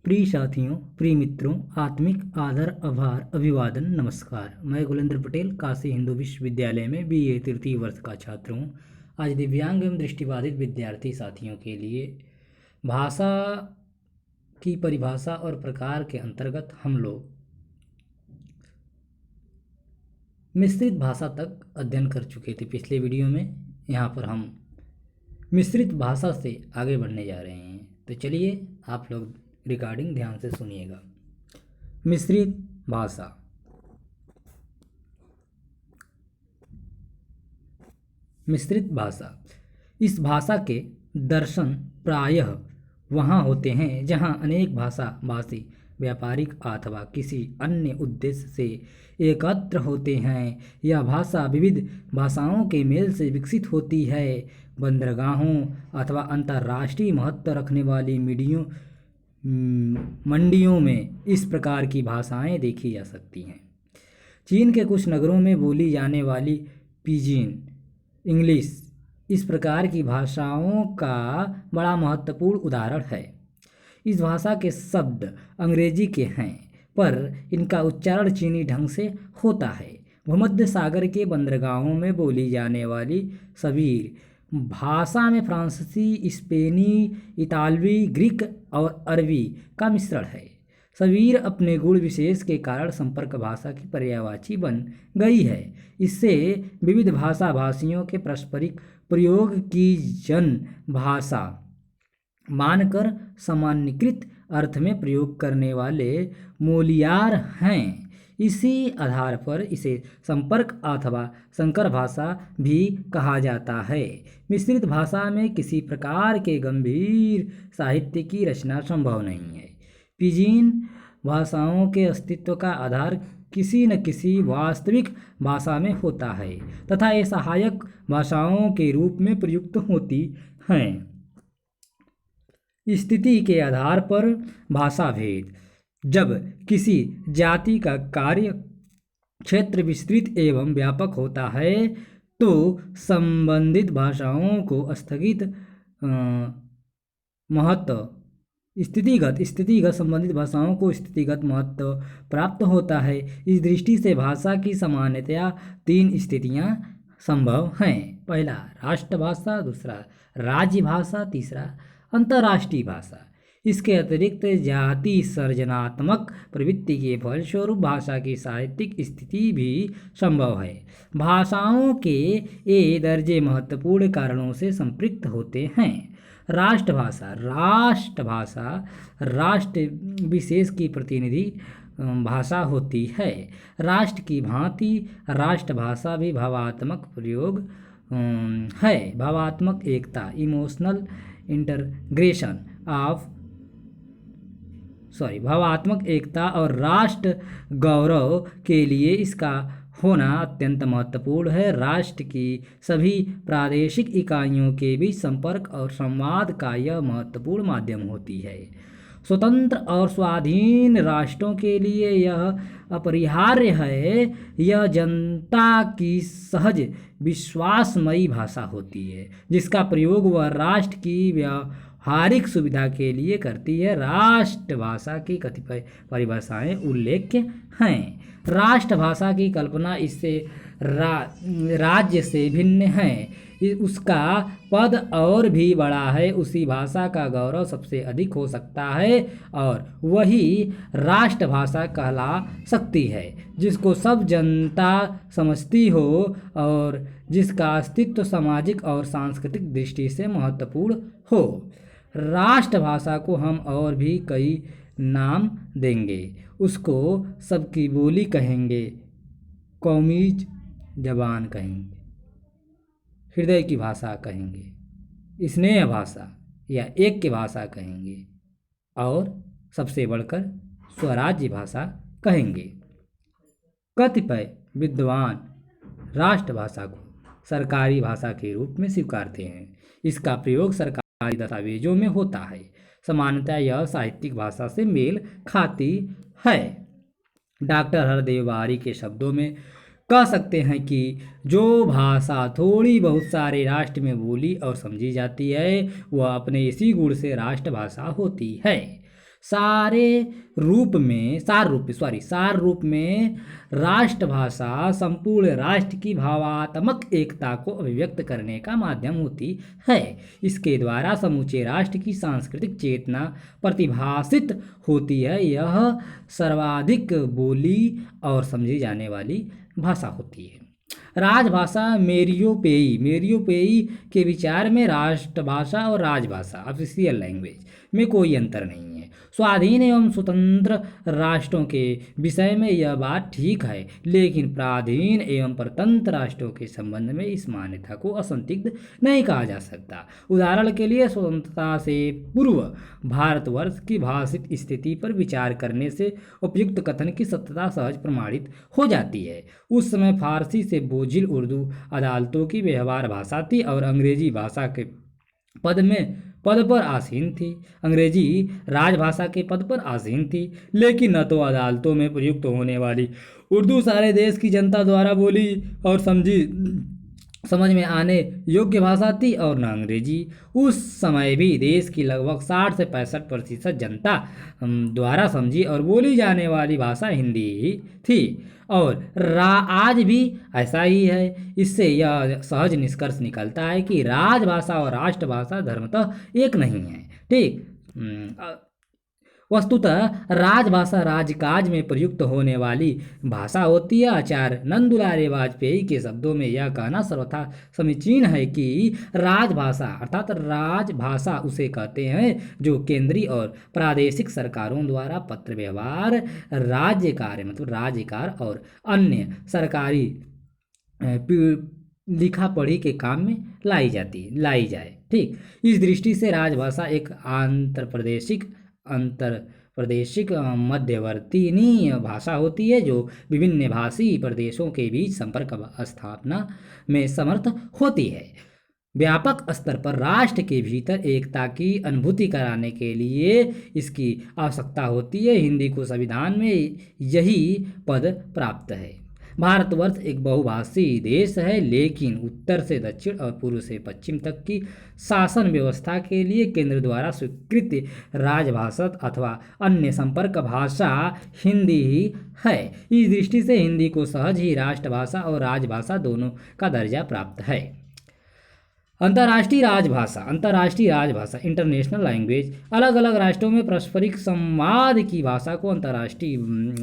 प्रिय साथियों, प्रिय मित्रों, आत्मिक आदर, आभार, अभिवादन, नमस्कार। मैं गुलेंद्र पटेल काशी हिंदू विश्वविद्यालय में BA तृतीय वर्ष का छात्र हूँ। आज दिव्यांग एवं दृष्टिबाधित विद्यार्थी साथियों के लिए भाषा की परिभाषा और प्रकार के अंतर्गत हम लोग मिश्रित भाषा तक अध्ययन कर चुके थे पिछले वीडियो में। यहाँ पर हम मिश्रित भाषा से आगे बढ़ने जा रहे हैं। तो चलिए आप लोग रिकॉर्डिंग ध्यान से सुनिएगा। मिश्रित भाषा। मिश्रित भाषा, इस भाषा के दर्शन प्रायः वहाँ होते हैं जहाँ अनेक भाषा भाषी व्यापारिक अथवा किसी अन्य उद्देश्य से एकत्र होते हैं। यह भाषा विविध भाषाओं के मेल से विकसित होती है। बंदरगाहों अथवा अंतर्राष्ट्रीय महत्व रखने वाली मंडियों में इस प्रकार की भाषाएं देखी जा सकती हैं। चीन के कुछ नगरों में बोली जाने वाली पिजिन इंग्लिश इस प्रकार की भाषाओं का बड़ा महत्वपूर्ण उदाहरण है। इस भाषा के शब्द अंग्रेजी के हैं, पर इनका उच्चारण चीनी ढंग से होता है। भूमध्य सागर के बंदरगाहों में बोली जाने वाली सवीर भाषा में फ्रांसीसी, स्पेनी, इतालवी, ग्रीक और अरबी का मिश्रण है। सवीर अपने गुण विशेष के कारण संपर्क भाषा की पर्यायवाची बन गई है। इससे विविध भाषा भाषियों के पारस्परिक प्रयोग की जन भाषा मानकर सामान्यीकृत अर्थ में प्रयोग करने वाले मोलियार हैं। इसी आधार पर इसे संपर्क अथवा संकर भाषा भी कहा जाता है। मिश्रित भाषा में किसी प्रकार के गंभीर साहित्य की रचना संभव नहीं है। पिजिन भाषाओं के अस्तित्व का आधार किसी न किसी वास्तविक भाषा में होता है तथा ये सहायक भाषाओं के रूप में प्रयुक्त होती हैं। स्थिति के आधार पर भाषा भेद। जब किसी जाति का कार्य क्षेत्र विस्तृत एवं व्यापक होता है तो संबंधित भाषाओं को स्थितिगत संबंधित भाषाओं को स्थितिगत महत्व प्राप्त होता है। इस दृष्टि से भाषा की सामान्यतया 3 स्थितियां संभव हैं। पहला राष्ट्रभाषा, दूसरा राज्य भाषा, तीसरा अंतर्राष्ट्रीय भाषा। इसके अतिरिक्त जाति सर्जनात्मक प्रवृत्ति के फलस्वरूप भाषा की साहित्यिक स्थिति भी संभव है। भाषाओं के ये दर्जे महत्वपूर्ण कारणों से संपृक्त होते हैं। राष्ट्रभाषा राष्ट्र विशेष की प्रतिनिधि भाषा होती है। राष्ट्र की भांति राष्ट्रभाषा भी भावात्मक प्रयोग है। भावात्मक एकता इमोशनल इंटीग्रेशन भावात्मक एकता और राष्ट्र गौरव के लिए इसका होना अत्यंत महत्वपूर्ण है। राष्ट्र की सभी प्रादेशिक इकाइयों के बीच संपर्क और संवाद का यह महत्वपूर्ण माध्यम होती है। स्वतंत्र और स्वाधीन राष्ट्रों के लिए यह अपरिहार्य है। यह जनता की सहज विश्वासमयी भाषा होती है जिसका प्रयोग वह राष्ट्र की व्यावहारिक सुविधा के लिए करती है। राष्ट्रभाषा की कतिपय परिभाषाएं उल्लेख्य हैं। राष्ट्रभाषा की कल्पना इससे राज्य से भिन्न है। उसका पद और भी बड़ा है। उसी भाषा का गौरव सबसे अधिक हो सकता है और वही राष्ट्रभाषा कहला सकती है जिसको सब जनता समझती हो और जिसका अस्तित्व सामाजिक और सांस्कृतिक दृष्टि से महत्वपूर्ण हो। राष्ट्रभाषा को हम और भी कई नाम देंगे। उसको सबकी बोली कहेंगे, कौमीज जबान कहेंगे, हृदय की भाषा कहेंगे, स्नेह भाषा या एक की भाषा कहेंगे और सबसे बढ़कर स्वराज्य भाषा कहेंगे। कतिपय विद्वान राष्ट्रभाषा को सरकारी भाषा के रूप में स्वीकारते हैं। इसका प्रयोग सरकारी दस्तावेजों में होता है। सामान्यतः यह साहित्यिक भाषा से मेल खाती है। डॉक्टर हरदेव बारी के शब्दों में कह सकते हैं कि जो भाषा थोड़ी बहुत सारे राष्ट्र में बोली और समझी जाती है वह अपने इसी गुण से राष्ट्रभाषा होती है। सार रूप में राष्ट्रभाषा संपूर्ण राष्ट्र की भावात्मक एकता को अभिव्यक्त करने का माध्यम होती है। इसके द्वारा समूचे राष्ट्र की सांस्कृतिक चेतना प्रतिभासित होती है। यह सर्वाधिक बोली और समझी जाने वाली भाषा होती है। राजभाषा मेरियो पेई के विचार में राष्ट्रभाषा और राजभाषा ऑफिशियल लैंग्वेज में कोई अंतर नहीं है। स्वाधीन एवं स्वतंत्र राष्ट्रों के विषय में यह बात ठीक है, लेकिन पराधीन एवं परतंत्र राष्ट्रों के संबंध में इस मान्यता को असंदिग्ध नहीं कहा जा सकता। उदाहरण के लिए स्वतंत्रता से पूर्व भारतवर्ष की भाषिक स्थिति पर विचार करने से उपयुक्त कथन की सत्यता सहज प्रमाणित हो जाती है। उस समय फारसी से बोझिल उर्दू अदालतों की व्यवहार भाषा थी और अंग्रेजी भाषा के पद पर आसीन थी। अंग्रेजी राजभाषा के पद पर आसीन थी, लेकिन न तो अदालतों में प्रयुक्त होने वाली उर्दू सारे देश की जनता द्वारा बोली और समझ में आने योग्य भाषा थी और न अंग्रेजी। उस समय भी देश की लगभग 60 से 65% जनता द्वारा समझी और बोली जाने वाली भाषा हिंदी ही थी और आज भी ऐसा ही है। इससे यह सहज निष्कर्ष निकलता है कि राजभाषा और राष्ट्रभाषा धर्मतः एक नहीं है। ठीक। वस्तुतः राजभाषा राजकाज में प्रयुक्त होने वाली भाषा होती है। आचार्य नंदुलारे वाजपेयी के शब्दों में यह कहना सर्वथा समीचीन है कि राजभाषा अर्थात राजभाषा उसे कहते हैं जो केंद्रीय और प्रादेशिक सरकारों द्वारा पत्र व्यवहार, राज्य कार्य मतलब राज्य कार्य और अन्य सरकारी लिखा पढ़ी के काम में लाई जाए। ठीक। इस दृष्टि से राजभाषा एक अंतर मध्यवर्तीनी भाषा होती है जो विभिन्न भाषी प्रदेशों के बीच संपर्क स्थापना में समर्थ होती है। व्यापक स्तर पर राष्ट्र के भीतर एकता की अनुभूति कराने के लिए इसकी आवश्यकता होती है। हिंदी को संविधान में यही पद प्राप्त है। भारतवर्ष एक बहुभाषी देश है, लेकिन उत्तर से दक्षिण और पूर्व से पश्चिम तक की शासन व्यवस्था के लिए केंद्र द्वारा स्वीकृत राजभाषा अथवा अन्य संपर्क भाषा हिंदी ही है। इस दृष्टि से हिंदी को सहज ही राष्ट्रभाषा और राजभाषा दोनों का दर्जा प्राप्त है। अंतर्राष्ट्रीय राजभाषा इंटरनेशनल लैंग्वेज अलग अलग राष्ट्रों में पारस्परिक संवाद की भाषा को अंतर्राष्ट्रीय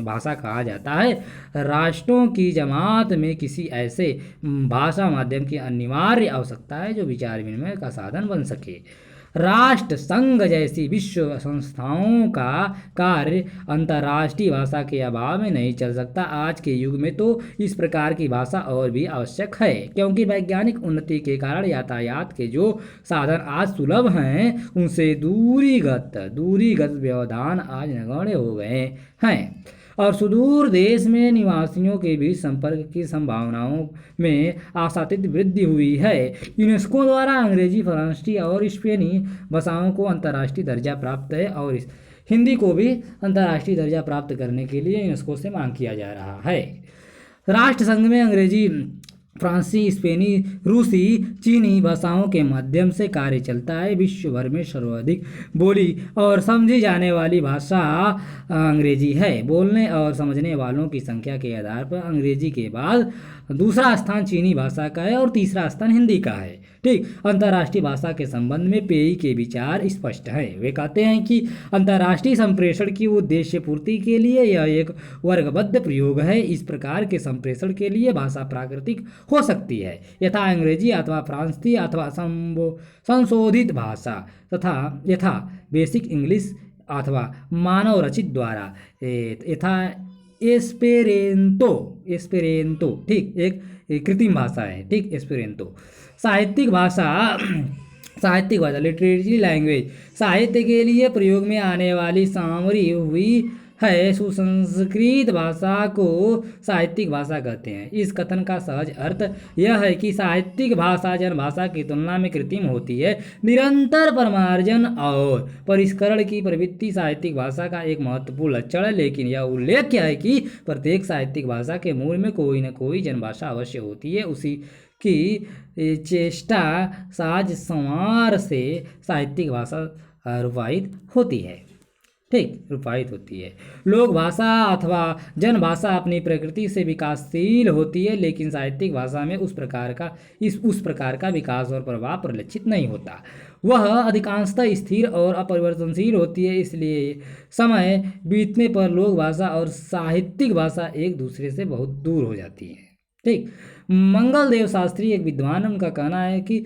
भाषा कहा जाता है। राष्ट्रों की जमात में किसी ऐसे भाषा माध्यम की अनिवार्य आवश्यकता है जो विचार विनिमय का साधन बन सके। राष्ट्र संघ जैसी विश्व संस्थाओं का कार्य अंतर्राष्ट्रीय भाषा के अभाव में नहीं चल सकता। आज के युग में तो इस प्रकार की भाषा और भी आवश्यक है, क्योंकि वैज्ञानिक उन्नति के कारण यातायात के जो साधन आज सुलभ हैं उनसे दूरीगत व्यवधान आज नगण्य हो गए हैं और सुदूर देश में निवासियों के बीच संपर्क की संभावनाओं में आशातीत वृद्धि हुई है। यूनेस्को द्वारा अंग्रेजी, फ्रांसीसी और स्पेनी भाषाओं को अंतर्राष्ट्रीय दर्जा प्राप्त है और इस हिंदी को भी अंतर्राष्ट्रीय दर्जा प्राप्त करने के लिए यूनेस्को से मांग किया जा रहा है। राष्ट्र संघ में अंग्रेजी, फ्रांसीसी, स्पेनी, रूसी, चीनी भाषाओं के माध्यम से कार्य चलता है। विश्व भर में सर्वाधिक बोली और समझी जाने वाली भाषा अंग्रेजी है। बोलने और समझने वालों की संख्या के आधार पर अंग्रेजी के बाद दूसरा स्थान चीनी भाषा का है और तीसरा स्थान हिंदी का है। ठीक। अंतर्राष्ट्रीय भाषा के संबंध में पेई के विचार स्पष्ट हैं। वे कहते हैं कि अंतर्राष्ट्रीय संप्रेषण की उद्देश्य पूर्ति के लिए यह एक वर्गबद्ध प्रयोग है। इस प्रकार के संप्रेषण के लिए भाषा प्राकृतिक हो सकती है, यथा अंग्रेजी अथवा फ्रांसीसी अथवा संशोधित भाषा यथा बेसिक इंग्लिश अथवा मानव रचित द्वारा यथा एस्पेरेंतो। ठीक। एक कृत्रिम भाषा है। ठीक। एस्पेरेंतो साहित्यिक भाषा लिटरेरी लैंग्वेज साहित्य के लिए प्रयोग में आने वाली सामरी हुई है। सुसंस्कृत भाषा को साहित्यिक भाषा कहते हैं। इस कथन का सहज अर्थ यह है कि साहित्यिक भाषा जनभाषा की तुलना में कृत्रिम होती है। निरंतर परिमार्जन और परिष्करण की प्रवृत्ति साहित्यिक भाषा का एक महत्वपूर्ण लक्षण है, लेकिन यह उल्लेख्य है कि प्रत्येक साहित्यिक भाषा के मूल में कोई न कोई जनभाषा अवश्य होती है। उसी की चेष्टा साज संवार से साहित्यिक भाषा रूपायित होती है। ठीक, रूपायित होती है। लोक भाषा अथवा जन भाषा अपनी प्रकृति से विकासशील होती है, लेकिन साहित्यिक भाषा में उस प्रकार का विकास और प्रभाव परिलक्षित नहीं होता। वह अधिकांशतः स्थिर और अपरिवर्तनशील होती है। इसलिए समय बीतने पर लोक भाषा और साहित्यिक भाषा एक दूसरे से बहुत दूर हो जाती है। ठीक, मंगल देव शास्त्री एक विद्वान, उनका कहना है कि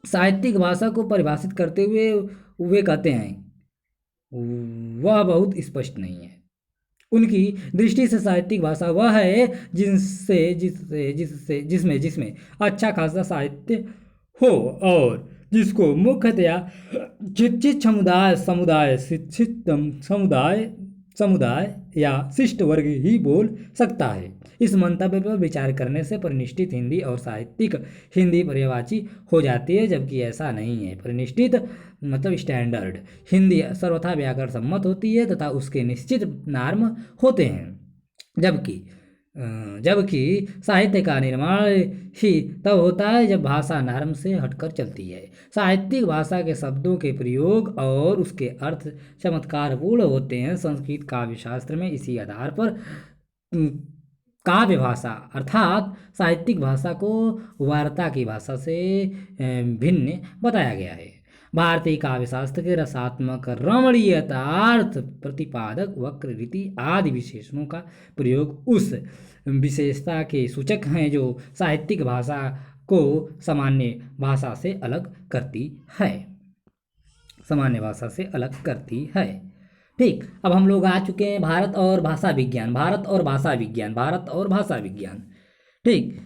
साहित्यिक भाषा को परिभाषित करते हुए वे कहते हैं वह बहुत स्पष्ट नहीं है। उनकी दृष्टि से साहित्यिक भाषा वह है जिसमें अच्छा खासा साहित्य हो और जिसको मुख्यतया शिक्षित समुदाय या शिष्ट वर्ग ही बोल सकता है। इस मंतव्य पर विचार करने से परिनिष्ठित हिंदी और साहित्यिक हिंदी पर्यायवाची हो जाती है, जबकि ऐसा नहीं है। परिनिष्ठित मतलब स्टैंडर्ड हिंदी सर्वथा व्याकरण सम्मत होती है तथा उसके निश्चित नॉर्म होते हैं, जबकि साहित्य का निर्माण ही तब होता है जब भाषा नॉर्म से हटकर चलती है। साहित्यिक भाषा के शब्दों के प्रयोग और उसके अर्थ चमत्कारपूर्ण होते हैं। संस्कृत काव्यशास्त्र में इसी आधार पर काव्य भाषा अर्थात साहित्यिक भाषा को वार्ता की भाषा से भिन्न बताया गया है। भारतीय काव्यशास्त्र के रसात्मक रमणीयतार्थ प्रतिपादक वक्र रीति आदि विशेषणों का प्रयोग उस विशेषता के सूचक हैं जो साहित्यिक भाषा को सामान्य भाषा से अलग करती है। ठीक, अब हम लोग आ चुके हैं भारत और भाषा विज्ञान। ठीक,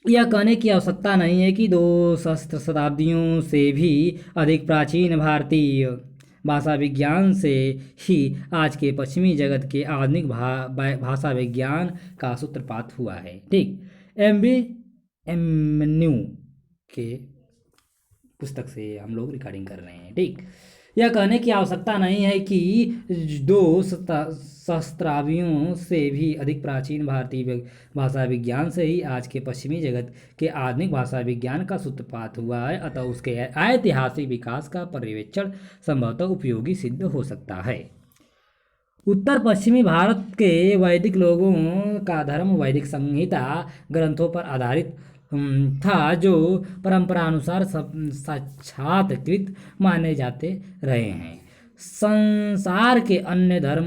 यह कहने की आवश्यकता नहीं है कि 2 सहस्त्र शताब्दियों से भी अधिक प्राचीन भारतीय भाषा विज्ञान से ही आज के पश्चिमी जगत के आधुनिक भाषा विज्ञान का सूत्रपात हुआ है। ठीक, एमन्यू के पुस्तक से हम लोग रिकॉर्डिंग कर रहे हैं। ठीक, यह कहने की आवश्यकता नहीं है कि 2 सहस्त्राब्दियों से भी अधिक प्राचीन भारतीय भाषा विज्ञान से ही आज के पश्चिमी जगत के आधुनिक भाषा विज्ञान का सूत्रपात हुआ है, अतः उसके ऐतिहासिक विकास का पर्यवेक्षण संभवतः उपयोगी सिद्ध हो सकता है। उत्तर पश्चिमी भारत के वैदिक लोगों का धर्म वैदिक संहिता ग्रंथों पर आधारित था, जो परंपरानुसार साक्षात्कृत माने जाते रहे हैं। संसार के अन्य धर्म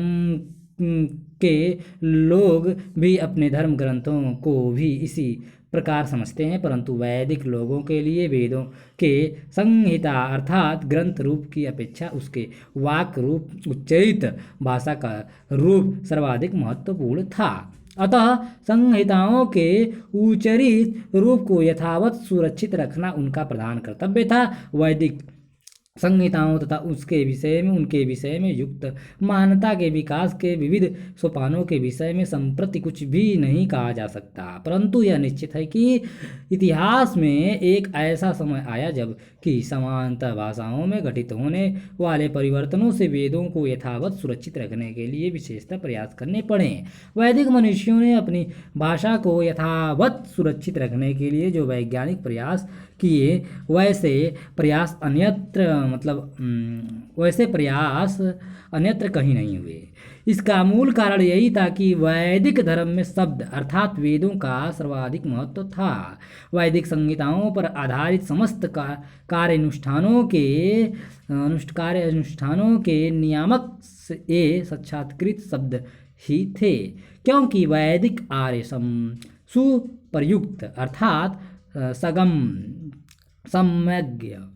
के लोग भी अपने धर्म ग्रंथों को भी इसी प्रकार समझते हैं, परंतु वैदिक लोगों के लिए वेदों के संहिता अर्थात ग्रंथ रूप की अपेक्षा उसके वाक रूप उच्चरित भाषा का रूप सर्वाधिक महत्वपूर्ण था। अतः संहिताओं के उच्चरित रूप को यथावत सुरक्षित रखना उनका प्रधान कर्तव्य था। वैदिक संहिताओं तथा उनके विषय में युक्त मान्यता के विकास के विविध सोपानों के विषय में संप्रति कुछ भी नहीं कहा जा सकता, परंतु यह निश्चित है कि इतिहास में एक ऐसा समय आया जब कि समानांतर भाषाओं में घटित होने वाले परिवर्तनों से वेदों को यथावत सुरक्षित रखने के लिए विशेषतः प्रयास करने पड़े। वैदिक मनुष्यों ने अपनी भाषा को यथावत सुरक्षित रखने के लिए जो वैज्ञानिक प्रयास किए, वैसे प्रयास अन्यत्र कहीं नहीं हुए। इसका मूल कारण यही था कि वैदिक धर्म में शब्द अर्थात वेदों का सर्वाधिक महत्व था। वैदिक संहिताओं पर आधारित समस्त कार्यानुष्ठानों के नियामक ये साक्षात्कृत शब्द ही थे, क्योंकि वैदिक आर्य सुप्रयुक्त अर्थात सम्यक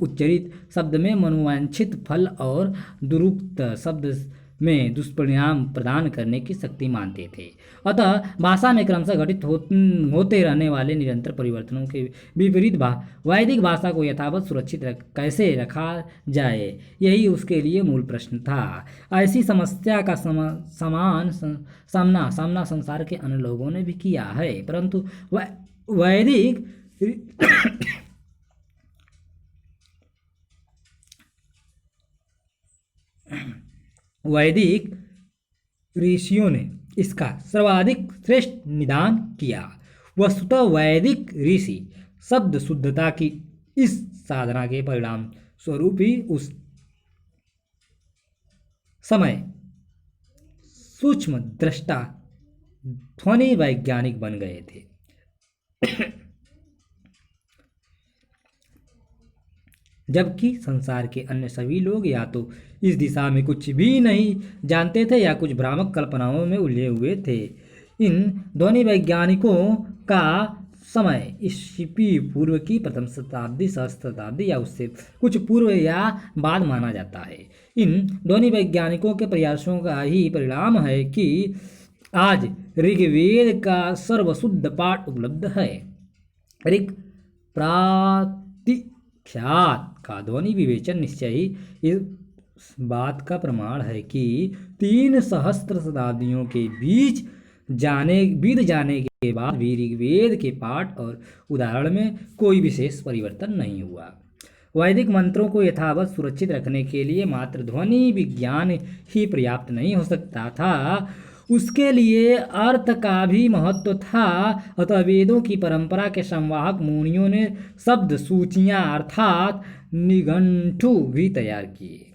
उच्चरित शब्द में मनोवांछित फल और दुरुक्त शब्द में दुष्परिणाम प्रदान करने की शक्ति मानते थे। अतः भाषा में क्रमशः घटित होते रहने वाले निरंतर परिवर्तनों के विपरीत वैदिक भाषा को यथावत सुरक्षित कैसे रखा जाए, यही उसके लिए मूल प्रश्न था। ऐसी समस्या का सामना संसार के अन्य लोगों ने भी किया है, परंतु वैदिक ऋषियों ने इसका सर्वाधिक श्रेष्ठ निदान किया। वस्तुतः वैदिक ऋषि शब्द शुद्धता की इस साधना के परिणाम स्वरूप ही उस समय सूक्ष्म दृष्टा ध्वनि वैज्ञानिक बन गए थे। जबकि संसार के अन्य सभी लोग या तो इस दिशा में कुछ भी नहीं जानते थे या कुछ भ्रामक कल्पनाओं में उलझे हुए थे। इन ध्वनि वैज्ञानिकों का समय ईस्वी पूर्व की प्रथम शताब्दी, सहस्त्र शताब्दी या उससे कुछ पूर्व या बाद माना जाता है। इन ध्वनि वैज्ञानिकों के प्रयासों का ही परिणाम है कि आज ऋग्वेद का सर्वशुद्ध पाठ उपलब्ध है। ऋग प्रातिख्यात का ध्वनि विवेचन निश्चय ही इस बात का प्रमाण है कि 3 सहस्त्र शताब्दियों के बीत जाने के बाद भी ऋग्वेद के पाठ और उदाहरण में कोई विशेष परिवर्तन नहीं हुआ। वैदिक मंत्रों को यथावत सुरक्षित रखने के लिए मात्र ध्वनि विज्ञान ही पर्याप्त नहीं हो सकता था, उसके लिए अर्थ का भी महत्व था। अतः वेदों की परंपरा के संवाहक मुनियों ने शब्द सूचियाँ अर्थात निघंटु भी तैयार किए,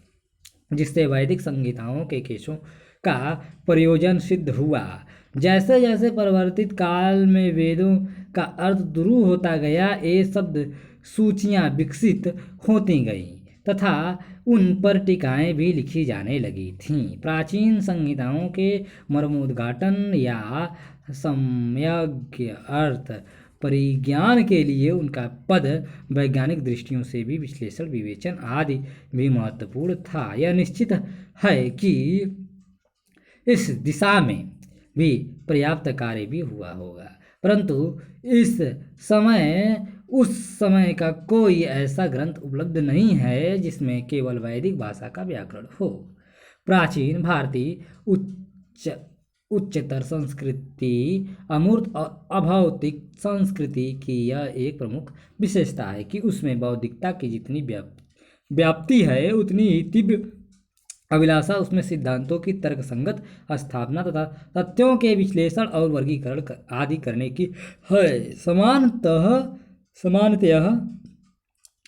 जिससे वैदिक संहिताओं के केसों का प्रयोजन सिद्ध हुआ। जैसे जैसे परिवर्तित काल में वेदों का अर्थ दुरूह होता गया, ये शब्द सूचियाँ विकसित होती गईं तथा उन पर टीकाएँ भी लिखी जाने लगी थीं। प्राचीन संहिताओं के मर्मोद्घाटन या सम्यक अर्थ परिज्ञान के लिए उनका पद वैज्ञानिक दृष्टियों से भी विश्लेषण, विवेचन आदि भी महत्वपूर्ण था। यह निश्चित है कि इस दिशा में भी पर्याप्त कार्य भी हुआ होगा, परंतु उस समय का कोई ऐसा ग्रंथ उपलब्ध नहीं है जिसमें केवल वैदिक भाषा का व्याकरण हो। प्राचीन भारतीय उच्चतर संस्कृति अमूर्त और अभौतिक संस्कृति की यह एक प्रमुख विशेषता है कि उसमें बौद्धिकता की जितनी व्याप्ति है, उतनी ही तीव्र अभिलाषा उसमें सिद्धांतों की तर्कसंगत स्थापना तथा तथ्यों के विश्लेषण और वर्गीकरण आदि करने की है। सामान्यतः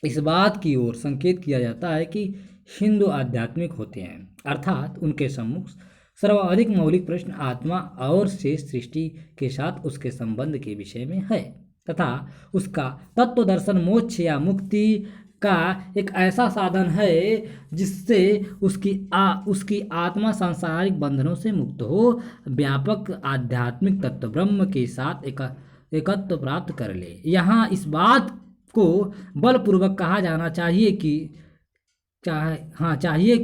इस बात की ओर संकेत किया जाता है कि हिंदू आध्यात्मिक होते हैं, अर्थात उनके सम्मुख सर्वाधिक मौलिक प्रश्न आत्मा और शेष सृष्टि के साथ उसके संबंध के विषय में है तथा उसका तत्व दर्शन मोक्ष या मुक्ति का एक ऐसा साधन है जिससे उसकी आत्मा सांसारिक बंधनों से मुक्त हो, व्यापक आध्यात्मिक तत्व ब्रह्म के साथ एकत्व प्राप्त कर ले। यहाँ इस बात को बलपूर्वक कहा जाना चाहिए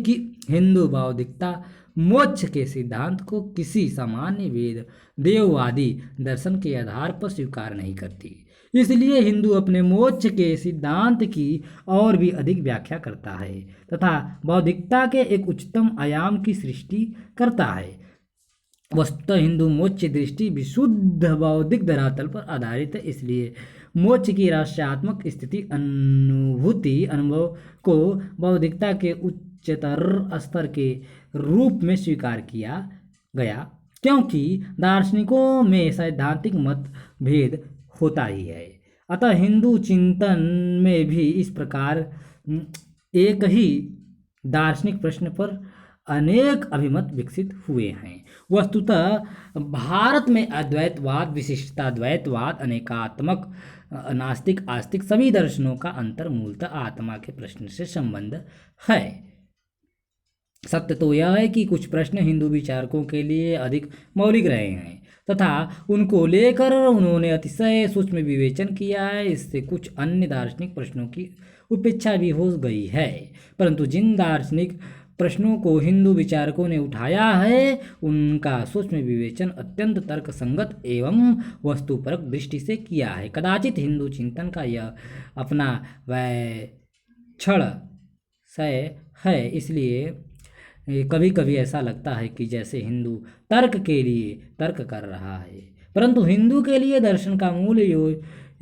कि हिंदू बौद्धिकता मोक्ष के सिद्धांत को किसी सामान्य वेद देववादी दर्शन के आधार पर स्वीकार नहीं करती। इसलिए हिंदू अपने मोक्ष के सिद्धांत की और भी अधिक व्याख्या करता है तथा बौद्धिकता के एक उच्चतम आयाम की सृष्टि करता है। वस्तुतः हिंदू मोक्ष दृष्टि विशुद्ध बौद्धिक धरातल पर आधारित है, इसलिए मोक्ष की रहस्यात्मक स्थिति अनुभव को बौद्धिकता के उच्चतर स्तर के रूप में स्वीकार किया गया, क्योंकि दार्शनिकों में सैद्धांतिक मतभेद होता ही है। अतः हिंदू चिंतन में भी इस प्रकार एक ही दार्शनिक प्रश्न पर अनेक अभिमत विकसित हुए हैं। वस्तुतः भारत में अद्वैतवाद, विशिष्टाद्वैतवाद, अनेकात्मक, नास्तिक, आस्तिक सभी दर्शनों का अंतर मूलतः आत्मा के प्रश्न से संबंध है। सत्य तो यह है कि कुछ प्रश्न हिंदू विचारकों के लिए अधिक मौलिक रहे हैं तथा उनको लेकर उन्होंने अतिशय सूक्ष्म विवेचन किया है। इससे कुछ अन्य दार्शनिक प्रश्नों की उपेक्षा भी हो गई है, परंतु जिन दार्शनिक प्रश्नों को हिंदू विचारकों ने उठाया है उनका सूक्ष्म विवेचन अत्यंत तर्कसंगत एवं वस्तुपरक दृष्टि से किया है। कदाचित हिंदू चिंतन का यह अपना वैक्षणशय है, इसलिए कभी कभी ऐसा लगता है कि जैसे हिंदू तर्क के लिए तर्क कर रहा है, परंतु हिंदू के लिए दर्शन का मूल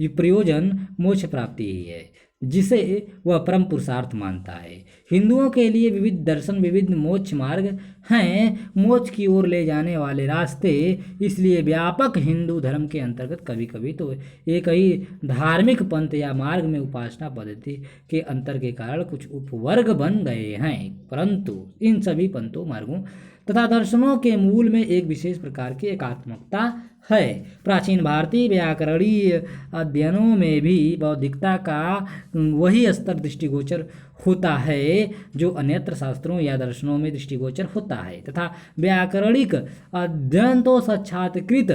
प्रयोजन मोक्ष प्राप्ति ही है। जिसे वह परम पुरुषार्थ मानता है। हिंदुओं के लिए विविध दर्शन, विविध मोक्ष मार्ग हैं, मोक्ष की ओर ले जाने वाले रास्ते। इसलिए व्यापक हिंदू धर्म के अंतर्गत कभी कभी तो एक ही धार्मिक पंथ या मार्ग में उपासना पद्धति के अंतर के कारण कुछ उपवर्ग बन गए हैं, परंतु इन सभी पंथों, मार्गों तथा दर्शनों के मूल में एक विशेष प्रकार की एकात्मकता है। प्राचीन भारतीय व्याकरणीय अध्ययनों में भी बौद्धिकता का वही स्तर दृष्टिगोचर होता है जो अन्यत्र शास्त्रों या दर्शनों में दृष्टिगोचर होता है, तथा व्याकरणिक अध्ययन तो साक्षात्कृत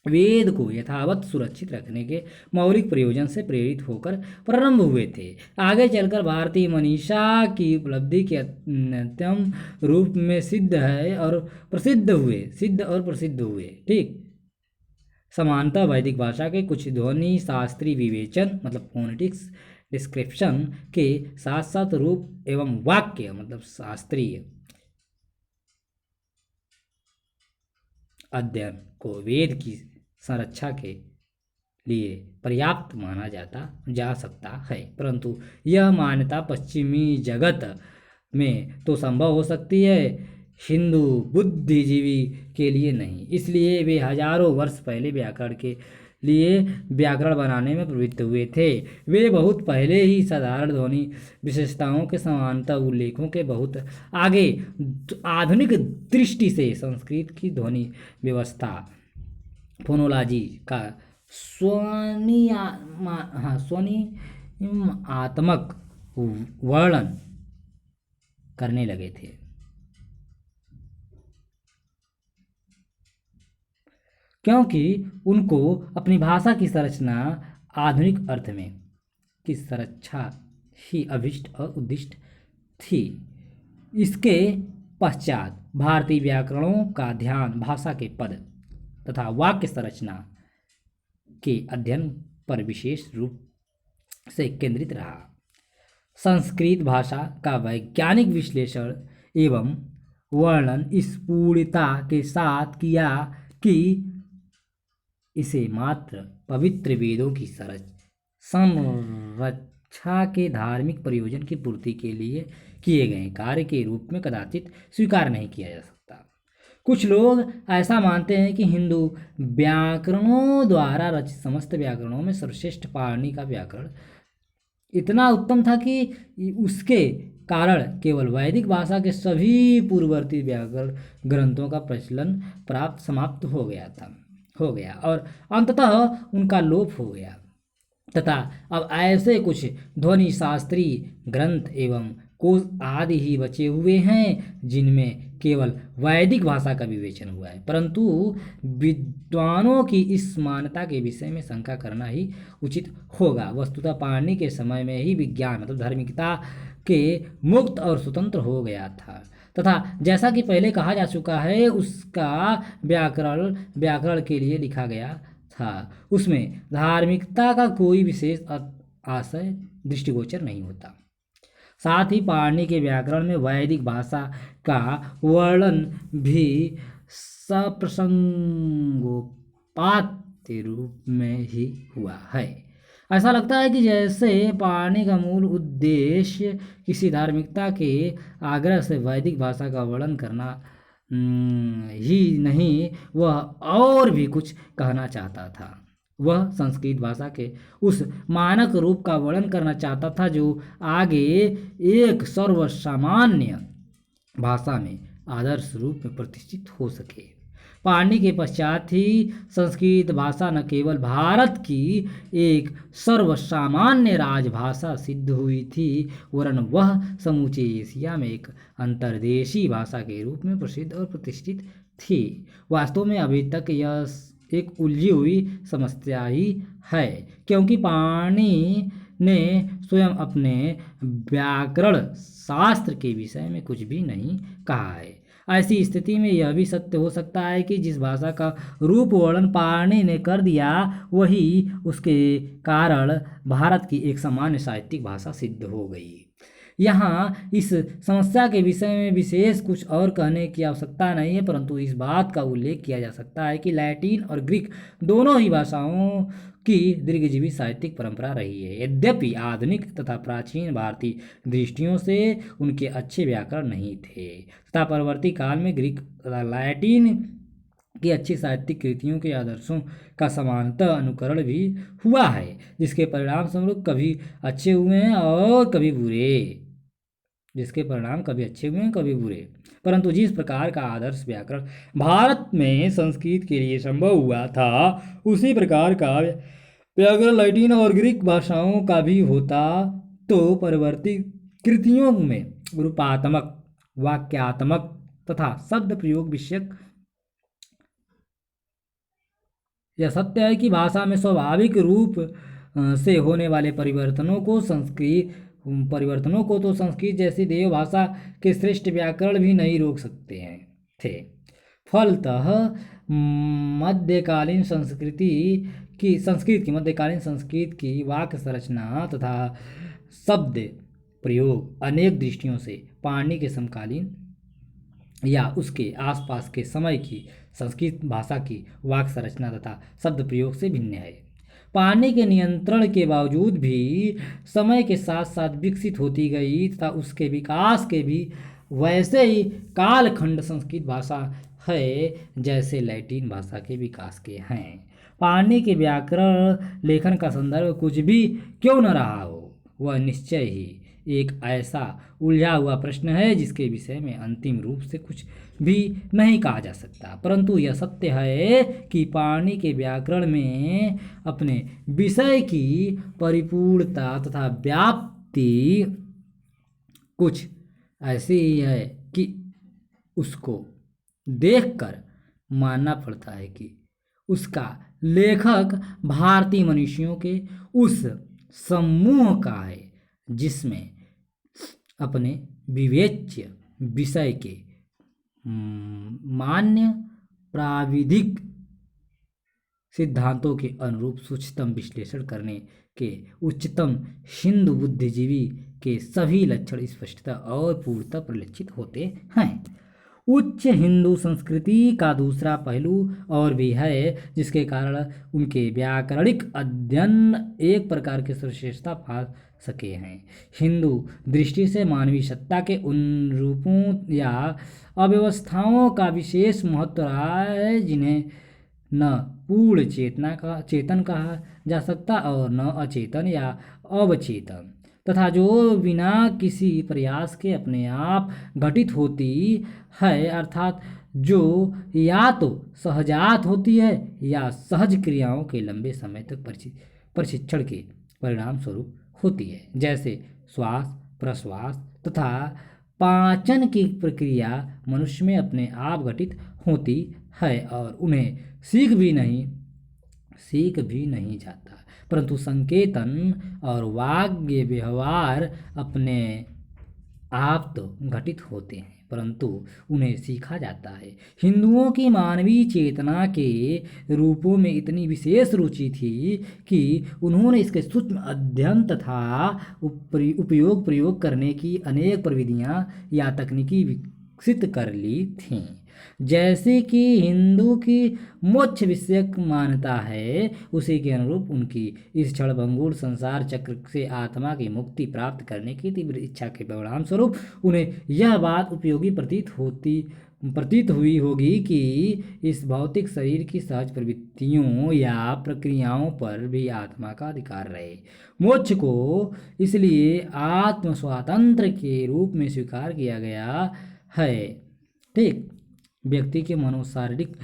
वेद को यथावत सुरक्षित रखने के मौलिक प्रयोजन से प्रेरित होकर प्रारंभ हुए थे। आगे चलकर भारतीय मनीषा की उपलब्धि के अत्यंत रूप में सिद्ध और प्रसिद्ध हुए। ठीक, समानता वैदिक भाषा के कुछ ध्वनि शास्त्रीय विवेचन मतलब फोनेटिक्स डिस्क्रिप्शन के साथ साथ रूप एवं वाक्य मतलब शास्त्रीय अध्ययन को वेद की संरक्षा के लिए पर्याप्त माना जा सकता है, परंतु यह मान्यता पश्चिमी जगत में तो संभव हो सकती है, हिंदू बुद्धिजीवी के लिए नहीं। इसलिए वे हजारों वर्ष पहले व्याकरण के लिए व्याकरण बनाने में प्रवृत्त हुए थे। वे बहुत पहले ही साधारण ध्वनि विशेषताओं के समानता उल्लेखों के बहुत आगे आधुनिक दृष्टि से संस्कृत की ध्वनि व्यवस्था फोनोलॉजी का स्वनियात्मक वर्णन करने लगे थे। क्योंकि उनको अपनी भाषा की संरचना आधुनिक अर्थ में की संरक्षा ही अभिष्ट और उद्दिष्ट थी। इसके पश्चात भारतीय व्याकरणों का ध्यान भाषा के पद तथा वाक्य संरचना के अध्ययन पर विशेष रूप से केंद्रित रहा। संस्कृत भाषा का वैज्ञानिक विश्लेषण एवं वर्णन इस पूर्णता के साथ किया कि इसे मात्र पवित्र वेदों की संरक्षा के धार्मिक प्रयोजन की पूर्ति के लिए किए गए कार्य के रूप में कदाचित स्वीकार नहीं किया जा सकता। कुछ लोग ऐसा मानते हैं कि हिंदू व्याकरणों द्वारा रचित समस्त व्याकरणों में सर्वश्रेष्ठ पाणिनि का व्याकरण इतना उत्तम था कि उसके कारण केवल वैदिक भाषा के सभी पूर्ववर्ती व्याकरण ग्रंथों का प्रचलन समाप्त हो गया और अंततः उनका लोप हो गया, तथा अब ऐसे कुछ ध्वनि शास्त्रीय ग्रंथ एवं कोश आदि ही बचे हुए हैं जिनमें केवल वैदिक भाषा का विवेचन हुआ है। परंतु विद्वानों की इस मान्यता के विषय में शंका करना ही उचित होगा। वस्तुतः पाणिनि के समय में ही विज्ञान मतलब धार्मिकता के मुक्त और स्वतंत्र हो गया था, तथा जैसा कि पहले कहा जा चुका है उसका व्याकरण के लिए लिखा गया था। उसमें धार्मिकता का कोई विशेष आशय दृष्टिगोचर नहीं होता। साथ ही पाणिनि के व्याकरण में वैदिक भाषा का वर्णन भी सप्रसंगोपात के रूप में ही हुआ है। ऐसा लगता है कि जैसे पाणिनि का मूल उद्देश्य किसी धार्मिकता के आग्रह से वैदिक भाषा का वर्णन करना ही नहीं, वह और भी कुछ कहना चाहता था। वह संस्कृत भाषा के उस मानक रूप का वर्णन करना चाहता था जो आगे एक सर्वसामान्य भाषा में आदर्श रूप में प्रतिष्ठित हो सके। पाणिनि के पश्चात ही संस्कृत भाषा न केवल भारत की एक सर्वसामान्य राजभाषा सिद्ध हुई थी, वरन वह समूचे एशिया में एक अंतर्देशीय भाषा के रूप में प्रसिद्ध और प्रतिष्ठित थी। वास्तव में अभी तक यह एक उलझी हुई समस्या ही है, क्योंकि पाणिनि ने स्वयं अपने व्याकरण शास्त्र के विषय में कुछ भी नहीं कहा है। ऐसी स्थिति में यह भी सत्य हो सकता है कि जिस भाषा का रूप वर्णन पाणिनि ने कर दिया वही उसके कारण भारत की एक सामान्य साहित्यिक भाषा सिद्ध हो गई। यहाँ इस समस्या के विषय में विशेष कुछ और कहने की आवश्यकता नहीं है, परंतु इस बात का उल्लेख किया जा सकता है कि लैटिन और ग्रीक दोनों ही भाषाओं की दीर्घजीवी साहित्यिक परंपरा रही है। यद्यपि आधुनिक तथा प्राचीन भारतीय दृष्टियों से उनके अच्छे व्याकरण नहीं थे तथा परवर्ती काल में ग्रीक तथा लैटिन की अच्छी साहित्यिक कृतियों के आदर्शों का समानतः अनुकरण भी हुआ है, जिसके परिणाम स्वरूप कभी अच्छे हुए हैं और कभी बुरे जिसके परिणाम कभी अच्छे हुए हैं कभी बुरे। परंतु जिस प्रकार का आदर्श व्याकरण भारत में संस्कृत के लिए संभव हुआ था, उसी प्रकार का व्याकरण लैटिन और ग्रीक भाषाओं का भी होता तो परवर्ती कृतियों में रूपात्मक, वाक्यात्मक तथा शब्द प्रयोग विषयक। यह सत्य है कि भाषा में स्वाभाविक रूप से होने वाले परिवर्तनों को तो संस्कृत जैसी देव भाषा के श्रेष्ठ व्याकरण भी नहीं रोक सकते हैं थे। फलतः मध्यकालीन संस्कृत की वाक्य संरचना तथा शब्द प्रयोग अनेक दृष्टियों से पाणिनि के समकालीन या उसके आसपास के समय की संस्कृत भाषा की वाक्य संरचना तथा शब्द प्रयोग से भिन्न है। पाणिनि के नियंत्रण के बावजूद भी समय के साथ साथ विकसित होती गई तथा उसके विकास के भी वैसे ही कालखंड संस्कृत भाषा है जैसे लैटिन भाषा के विकास के हैं। पाणिनि के व्याकरण लेखन का संदर्भ कुछ भी क्यों न रहा हो, वह निश्चय ही एक ऐसा उलझा हुआ प्रश्न है जिसके विषय में अंतिम रूप से कुछ भी नहीं कहा जा सकता। परंतु यह सत्य है कि पाणिनि के व्याकरण में अपने विषय की परिपूर्णता तथा व्याप्ति कुछ ऐसी ही है कि उसको देखकर मानना पड़ता है कि उसका लेखक भारतीय मनुष्यों के उस समूह का है जिसमें अपने विवेच्य विषय के मान्य प्राविधिक सिद्धांतों के अनुरूप सूक्ष्मतम विश्लेषण करने के उच्चतम हिंदू बुद्धिजीवी के सभी लक्षण स्पष्टता और पूर्णतः परिलक्षित होते हैं। उच्च हिंदू संस्कृति का दूसरा पहलू और भी है जिसके कारण उनके व्याकरणिक अध्ययन एक प्रकार की सर्वश्रेष्ठता पा सके हैं। हिंदू दृष्टि से मानवीय सत्ता के उन रूपों या अव्यवस्थाओं का विशेष महत्व रहा है जिन्हें न पूर्ण चेतन कहा जा सकता और न अचेतन या अवचेतन, तथा जो बिना किसी प्रयास के अपने आप घटित होती है, अर्थात जो या तो सहजात होती है या सहज क्रियाओं के लंबे समय तक प्रशिक्षण के परिणाम स्वरूप होती है, जैसे श्वास प्रश्वास तथा पाचन की प्रक्रिया मनुष्य में अपने आप घटित होती है और उन्हें सीख भी नहीं जाता, परंतु संकेतन और वाग्य व्यवहार अपने आप तो घटित होते हैं परंतु उन्हें सीखा जाता है। हिंदुओं की मानवीय चेतना के रूपों में इतनी विशेष रुचि थी कि उन्होंने इसके सूक्ष्म अध्ययन तथा प्रयोग करने की अनेक प्रविधियां या तकनीकी विकसित कर ली थीं। जैसे कि हिंदू की मोक्ष विषयक मान्यता है, उसी के अनुरूप उनकी इस क्षणभंगुर संसार चक्र से आत्मा की मुक्ति प्राप्त करने की तीव्र इच्छा के परिणाम स्वरूप उन्हें यह बात उपयोगी प्रतीत हुई होगी कि इस भौतिक शरीर की सहज प्रवृत्तियों या प्रक्रियाओं पर भी आत्मा का अधिकार रहे। मोक्ष को इसलिए आत्म स्वातंत्र के रूप में स्वीकार किया गया है। ठीक, व्यक्ति के मनोशारीरिक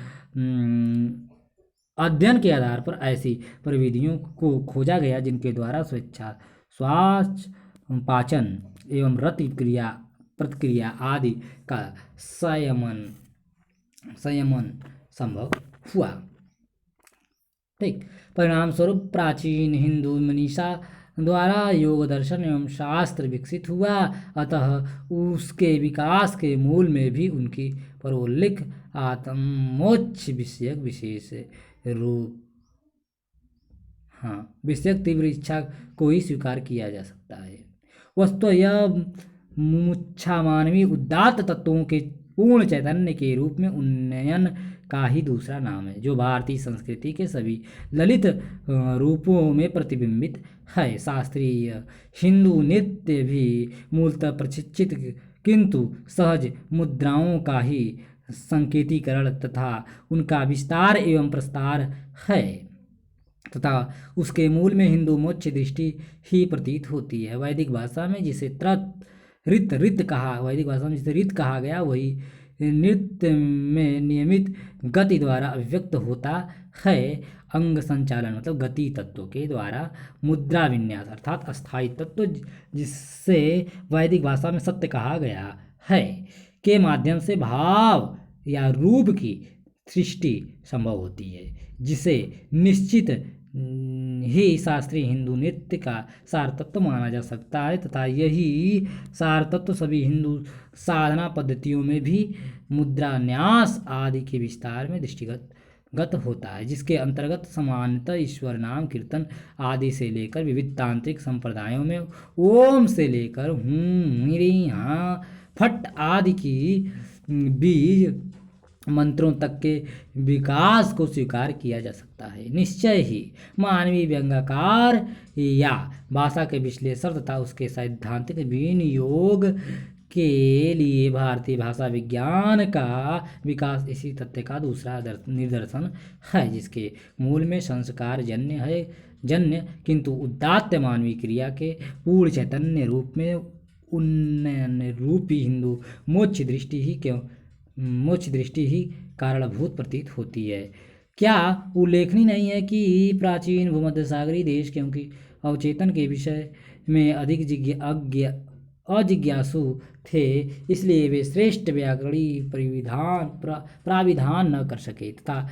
अध्ययन के आधार पर ऐसी प्रविधियों को खोजा गया जिनके द्वारा स्वेच्छा श्वास पाचन एवं रति प्रतिक्रिया आदि का संयमन संभव हुआ। ठीक, परिणाम स्वरूप प्राचीन हिंदू मनीषा द्वारा योग दर्शन एवं शास्त्र विकसित हुआ, अतः उसके विकास के मूल में भी उनकी परवौलिक आत्मोच्च विषयक तीव्र इच्छा को ही स्वीकार किया जा सकता है। वस्तुतः यह मुमुक्षा मानवीय उदात्त तत्वों के पूर्ण चैतन्य के रूप में उन्नयन का ही दूसरा नाम है, जो भारतीय संस्कृति के सभी ललित रूपों में प्रतिबिंबित है। शास्त्रीय हिंदू नृत्य भी मूलतः प्रशिक्षित किंतु सहज मुद्राओं का ही संकेतीकरण तथा उनका विस्तार एवं प्रस्तार है तथा उसके मूल में हिंदू मोक्ष दृष्टि ही प्रतीत होती है। वैदिक भाषा में जिसे ऋत कहा गया, वही नृत्य में नियमित गति द्वारा अभिव्यक्त होता है। अंग संचालन मतलब गति तत्व के द्वारा मुद्रा विन्यास अर्थात अस्थायी तत्व, जिससे वैदिक भाषा में सत्य कहा गया है, के माध्यम से भाव या रूप की सृष्टि संभव होती है, जिसे निश्चित ही शास्त्रीय हिंदू नृत्य का सार तत्व माना जा सकता है तथा यही सार तत्व सभी हिंदू साधना पद्धतियों में भी मुद्रा न्यास आदि के विस्तार में दृष्टिगत होता है, जिसके अंतर्गत सामान्यतः ईश्वर नाम कीर्तन आदि से लेकर विविध तांत्रिक संप्रदायों में ओम से लेकर हूं री हाँ फट आदि की बीज मंत्रों तक के विकास को स्वीकार किया जा सकता है। निश्चय ही मानवीय व्यंग्यकार या भाषा के विश्लेषण तथा उसके सैद्धांतिक विनियोग के लिए भारतीय भाषा विज्ञान का विकास इसी तथ्य का दूसरा निदर्शन है, जिसके मूल में संस्कार जन्य किंतु उदात्त मानवीय क्रिया के पूर्ण चैतन्य रूप में उन्नयन रूपी हिंदू मोक्ष दृष्टि ही कारणभूत प्रतीत होती है। क्या उल्लेखनीय नहीं है कि प्राचीन भूमध्य सागरीय देश क्योंकि अवचेतन के विषय में अधिक अजिज्ञासु थे, इसलिए वे श्रेष्ठ व्याकरणीय प्राविधान न कर सके तथा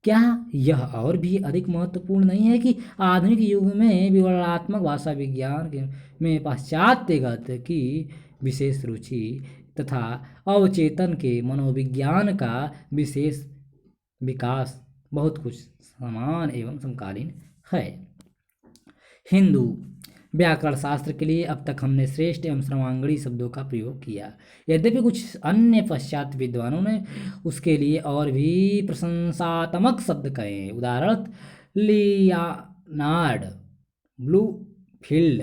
क्या यह और भी अधिक महत्वपूर्ण नहीं है कि आधुनिक युग में विवरणात्मक भाषा विज्ञान में पाश्चात्यगत की विशेष रुचि तथा अवचेतन के मनोविज्ञान का विशेष विकास बहुत कुछ समान एवं समकालीन है। हिंदू व्याकरण शास्त्र के लिए अब तक हमने श्रेष्ठ एवं सर्वांगीण शब्दों का प्रयोग किया, यद्यपि कुछ अन्य पश्चात विद्वानों ने उसके लिए और भी प्रशंसात्मक शब्द कहे। उदाहरण लियोनार्ड ब्लूफील्ड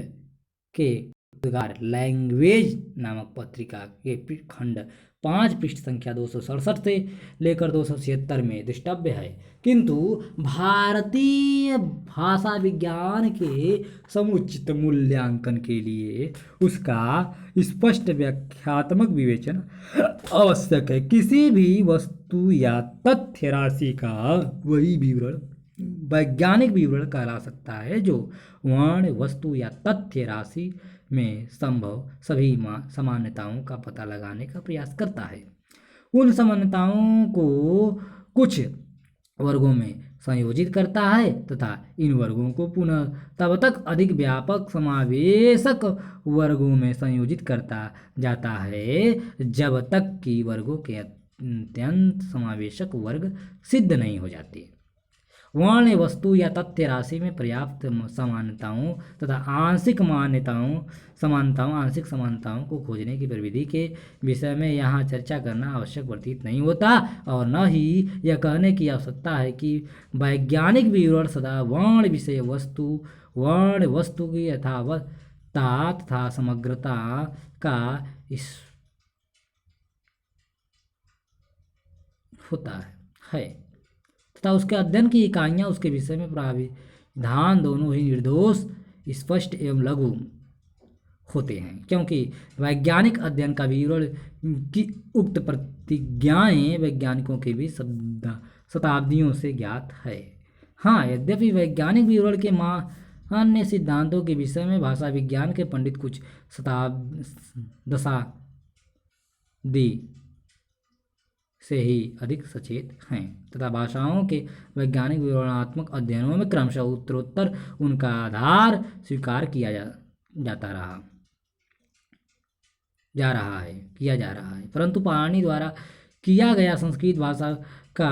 के लैंग्वेज नामक पत्रिका के खंड 5 पृष्ठ संख्या 267 से लेकर 276 में दृष्टव्य है, किंतु भारतीय भाषा विज्ञान के समुचित मूल्यांकन के लिए उसका स्पष्ट व्याख्यात्मक विवेचन आवश्यक है। किसी भी वस्तु या तथ्य राशि का वही विवरण वैज्ञानिक विवरण कहला सकता है जो वर्ण वस्तु या तथ्य राशि में संभव सभी सामान्यताओं का पता लगाने का प्रयास करता है, उन सामान्यताओं को कुछ वर्गों में संयोजित करता है तथा इन वर्गों को पुनः तब तक अधिक व्यापक समावेशक वर्गों में संयोजित करता जाता है जब तक कि वर्गों के अत्यंत समावेशक वर्ग सिद्ध नहीं हो जाते। वर्ण वस्तु या तथ्य राशि में पर्याप्त समानताओं तथा आंशिक समानताओं को खोजने की प्रविधि के विषय में यहाँ चर्चा करना आवश्यक प्रतीत नहीं होता और न ही यह कहने की आवश्यकता है कि वैज्ञानिक विवरण सदा वर्ण विषय वस्तु की यथावत्ता तथा समग्रता का होता है तथा उसके अध्ययन की इकाइयाँ उसके विषय में प्राविधान दोनों ही निर्दोष स्पष्ट एवं लघु होते हैं, क्योंकि वैज्ञानिक अध्ययन का विवरण की उक्त प्रतिज्ञाएं वैज्ञानिकों के भी शताब्दियों से ज्ञात है। हाँ, यद्यपि वैज्ञानिक विवरण के अन्य सिद्धांतों के विषय में भाषा विज्ञान के पंडित कुछ दशाब्दी से ही अधिक सचेत हैं तथा भाषाओं के वैज्ञानिक विवरणात्मक अध्ययनों में क्रमशः उत्तरोत्तर उनका आधार स्वीकार किया जा रहा है, परंतु पाणिनि द्वारा किया गया संस्कृत भाषा का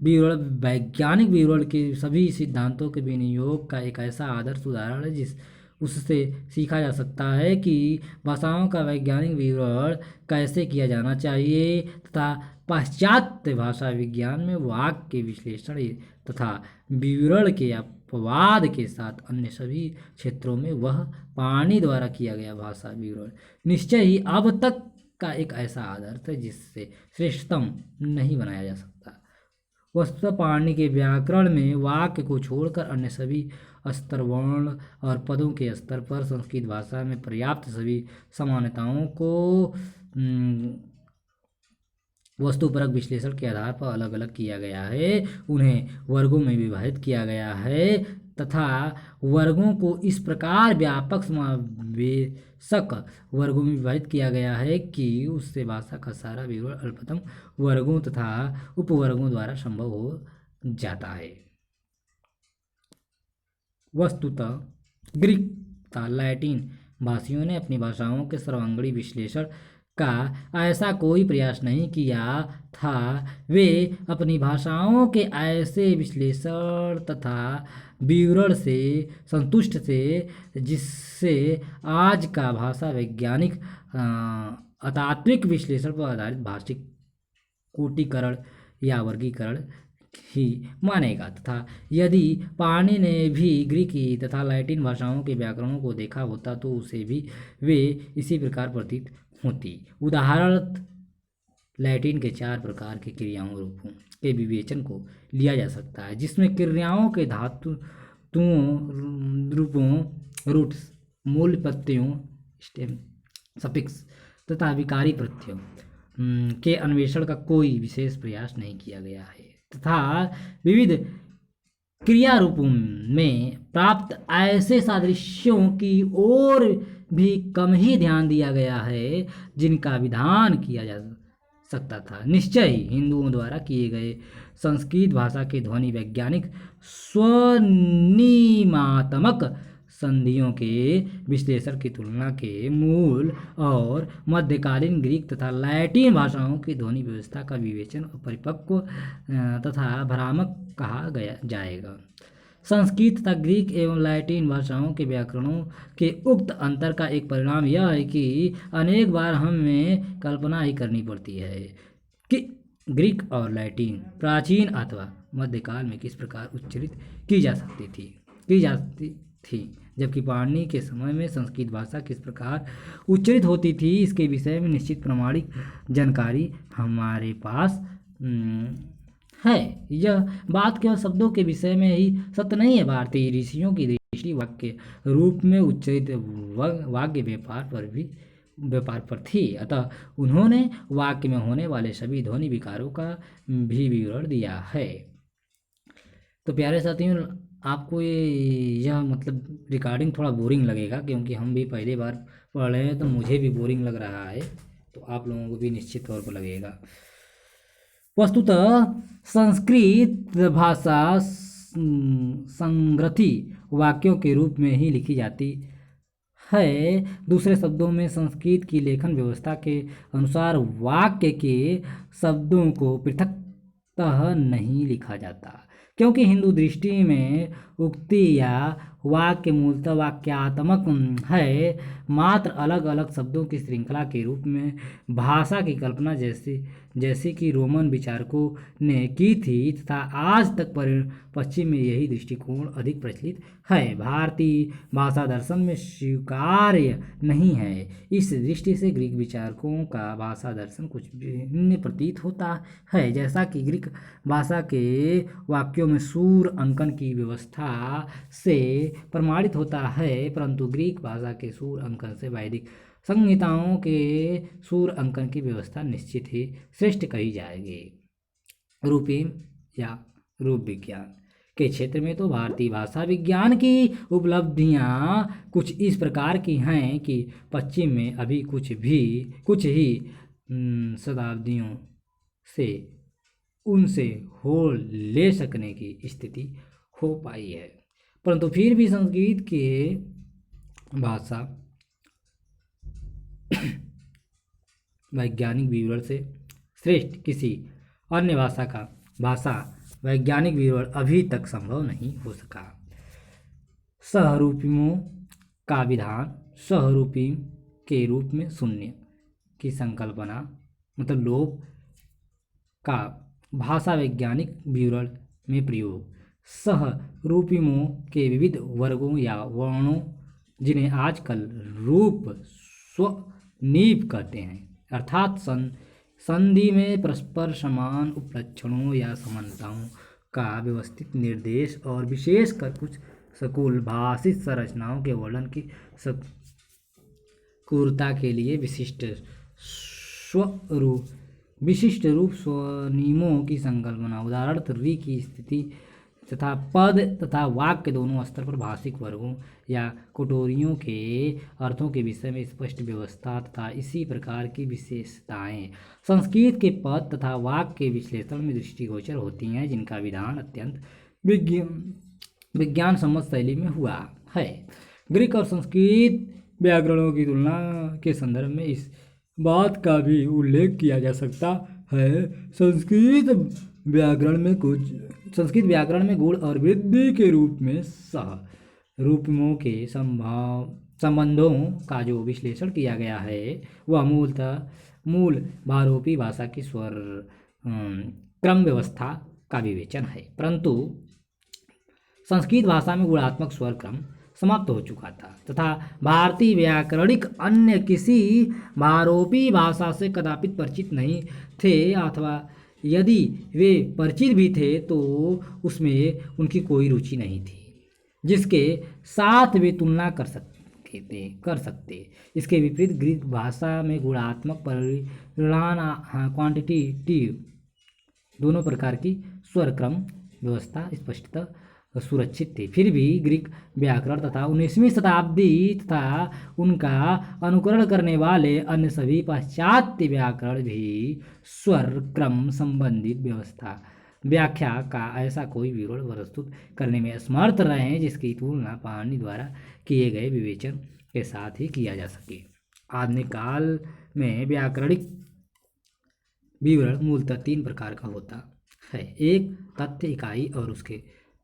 विवरण वैज्ञानिक विवरण के सभी सिद्धांतों के विनियोग का एक ऐसा आदर्श उदाहरण है जिस उससे सीखा जा सकता है कि भाषाओं का वैज्ञानिक विवरण कैसे किया जाना चाहिए तथा पाश्चात्य भाषा विज्ञान में वाक्य विश्लेषण तथा विवरण के अपवाद के साथ अन्य सभी क्षेत्रों में वह पाणिनि द्वारा किया गया भाषा विवरण निश्चय ही अब तक का एक ऐसा आदर्श है जिससे श्रेष्ठतम नहीं बनाया जा सकता। वस्तुतः पाणिनि के व्याकरण में वाक्य को छोड़कर अन्य सभी स्तर वर्ण और पदों के स्तर पर संस्कृत भाषा में पर्याप्त सभी समानताओं को वस्तुपरक विश्लेषण के आधार पर अलग अलग किया गया है। उन्हें वर्गों में विभाजित किया गया है तथा वर्गों को इस प्रकार व्यापक समावेशक वर्गों में विभाजित किया गया है कि उससे भाषा का सारा विवरण अल्पतम वर्गों तथा उपवर्गों द्वारा संभव हो जाता है। वस्तुतः ग्रीक तथा लैटिन भाषियों ने अपनी भाषाओं के सर्वांगीण विश्लेषण का ऐसा कोई प्रयास नहीं किया था। वे अपनी भाषाओं के ऐसे विश्लेषण तथा विवरण से संतुष्ट थे जिससे आज का भाषा वैज्ञानिक अतात्विक विश्लेषण पर आधारित भाषिक कोटिकरण या वर्गीकरण ही मानेगा। तथा यदि पाणिनि ने भी ग्रीकी तथा लैटिन भाषाओं के व्याकरणों को देखा होता तो उसे भी वे इसी प्रकार प्रतीत होती। उदाहरण लैटिन के 4 प्रकार के क्रियाओं रूपों के विवेचन को लिया जा सकता है जिसमें क्रियाओं के धातुओं रूपों रूट्स मूल प्रत्ययों स्टेम सफिक्स तथा विकारी प्रत्ययों के अन्वेषण का कोई विशेष प्रयास नहीं किया गया है तथा विविध क्रिया रूपों में प्राप्त ऐसे सादृश्यों की ओर भी कम ही ध्यान दिया गया है जिनका विधान किया जा सकता था। निश्चय ही हिंदुओं द्वारा किए गए संस्कृत भाषा के ध्वनि वैज्ञानिक स्वनिमात्मक संधियों के विश्लेषण की तुलना के मूल और मध्यकालीन ग्रीक तथा लैटिन भाषाओं की ध्वनि व्यवस्था का विवेचन परिपक्व तथा भ्रामक कहा जाएगा। संस्कृत तथा ग्रीक एवं लैटिन भाषाओं के व्याकरणों के उक्त अंतर का एक परिणाम यह है कि अनेक बार हमें कल्पना ही करनी पड़ती है कि ग्रीक और लैटिन प्राचीन अथवा मध्यकाल में किस प्रकार उच्चारित की जाती थी जबकि पाणिनि के समय में संस्कृत भाषा किस प्रकार उच्चारित होती थी। इसके विषय में निश्चित प्रमाणिक जानकारी हमारे पास है। यह बात केवल शब्दों के विषय में ही सत्य नहीं है। भारतीय ऋषियों की दृष्टि वाक्य रूप में उच्चारित वाक्य व्यापार पर थी, अतः उन्होंने वाक्य में होने वाले सभी ध्वनि विकारों का भी विवरण दिया है। तो प्यारे साथियों, आपको यह मतलब रिकॉर्डिंग थोड़ा बोरिंग लगेगा क्योंकि हम भी पहली बार पढ़ रहे हैं तो मुझे भी बोरिंग लग रहा है, तो आप लोगों को भी निश्चित तौर पर लगेगा। वस्तुतः संस्कृत भाषा संग्रथी वाक्यों के रूप में ही लिखी जाती है। दूसरे शब्दों में संस्कृत की लेखन व्यवस्था के अनुसार वाक्य के शब्दों को पृथकतः नहीं लिखा जाता क्योंकि हिंदू दृष्टि में उक्ति या वाक्य मूलतः वाक्यात्मक है, मात्र अलग अलग शब्दों की श्रृंखला के रूप में भाषा की कल्पना जैसी कि रोमन विचारकों ने की थी तथा आज तक पश्चिम में यही दृष्टिकोण अधिक प्रचलित है। भारतीय भाषा दर्शन में स्वीकार्य नहीं है। इस दृष्टि से ग्रीक विचारकों का भाषा दर्शन कुछ भिन्न प्रतीत होता है। जैसा कि ग्रीक भाषा के वाक्यों में सूर अंकन की व्यवस्था से प्रमाणित होता है, परंतु ग्रीक भाषा के सूर अंकन से वैदिक संहिताओं के सूर अंकन की व्यवस्था निश्चित ही श्रेष्ठ कही जाएगी। रूपीम या रूप विज्ञान के क्षेत्र में तो भारतीय भाषा विज्ञान की उपलब्धियां कुछ इस प्रकार की हैं कि पश्चिम में अभी कुछ ही शताब्दियों से उनसे हो ले सकने की स्थिति हो पाई है, परंतु फिर भी संस्कृत के भाषा वैज्ञानिक विवरण से श्रेष्ठ किसी अन्य भाषा वैज्ञानिक विवरण अभी तक संभव नहीं हो सका। सहरूपियों का विधान स्वरूपी के रूप में शून्य की संकल्पना मतलब लोप का भाषा वैज्ञानिक विवरण में प्रयोग सह रूपिमों के विविध वर्गों या वर्णों जिन्हें आजकल रूप स्वनिप कहते हैं अर्थात संधि में परस्पर समान उपलक्षणों या समानताओं का व्यवस्थित निर्देश और विशेषकर कुछ सकूल भाषिक संरचनाओं के वर्णन की सकूरता के लिए विशिष्ट रूप स्वनिमों की संकल्पना उदाहरण रि की स्थिति तथा पद तथा वाक्य दोनों स्तर पर भाषिक वर्गों या कोटोरियों के अर्थों के विषय में स्पष्ट व्यवस्था तथा इसी प्रकार की विशेषताएं संस्कृत के पद तथा वाक्य के विश्लेषण में दृष्टिगोचर होती हैं जिनका विधान अत्यंत विज्ञान सम्मत शैली में हुआ है। ग्रीक और संस्कृत व्याकरणों की तुलना के संदर्भ में इस बात का भी उल्लेख किया जा सकता है संस्कृत व्याकरण में गुण और वृद्धि के रूप में सह रूपमों के संबंधों का जो विश्लेषण किया गया है वह मूल भारोपी भाषा की स्वर क्रम व्यवस्था का विवेचन है परंतु संस्कृत भाषा में गुणात्मक स्वर क्रम समाप्त हो चुका था तथा भारतीय व्याकरणिक अन्य किसी भारोपी भाषा से कदापि परिचित नहीं थे अथवा यदि वे परिचित भी थे तो उसमें उनकी कोई रुचि नहीं थी जिसके साथ वे तुलना कर सकते। इसके विपरीत ग्रीक भाषा में गुणात्मक परिमाण क्वांटिटेटिव दोनों प्रकार की स्वर क्रम व्यवस्था स्पष्टतः सुरक्षित थी। फिर भी ग्रीक व्याकरण तथा 19वीं शताब्दी तथा उनका अनुकरण करने वाले अन्य सभी पाश्चात्य व्याकरण भी स्वर क्रम संबंधित व्याख्या का ऐसा कोई विवरण प्रस्तुत करने में असमर्थ रहे हैं जिसकी तुलना पाणिनि द्वारा किए गए विवेचन के साथ ही किया जा सके। आधुनिक काल में व्याकरणिक विवरण मूलतः 3 प्रकार का होता है। एक तथ्य इकाई और उसके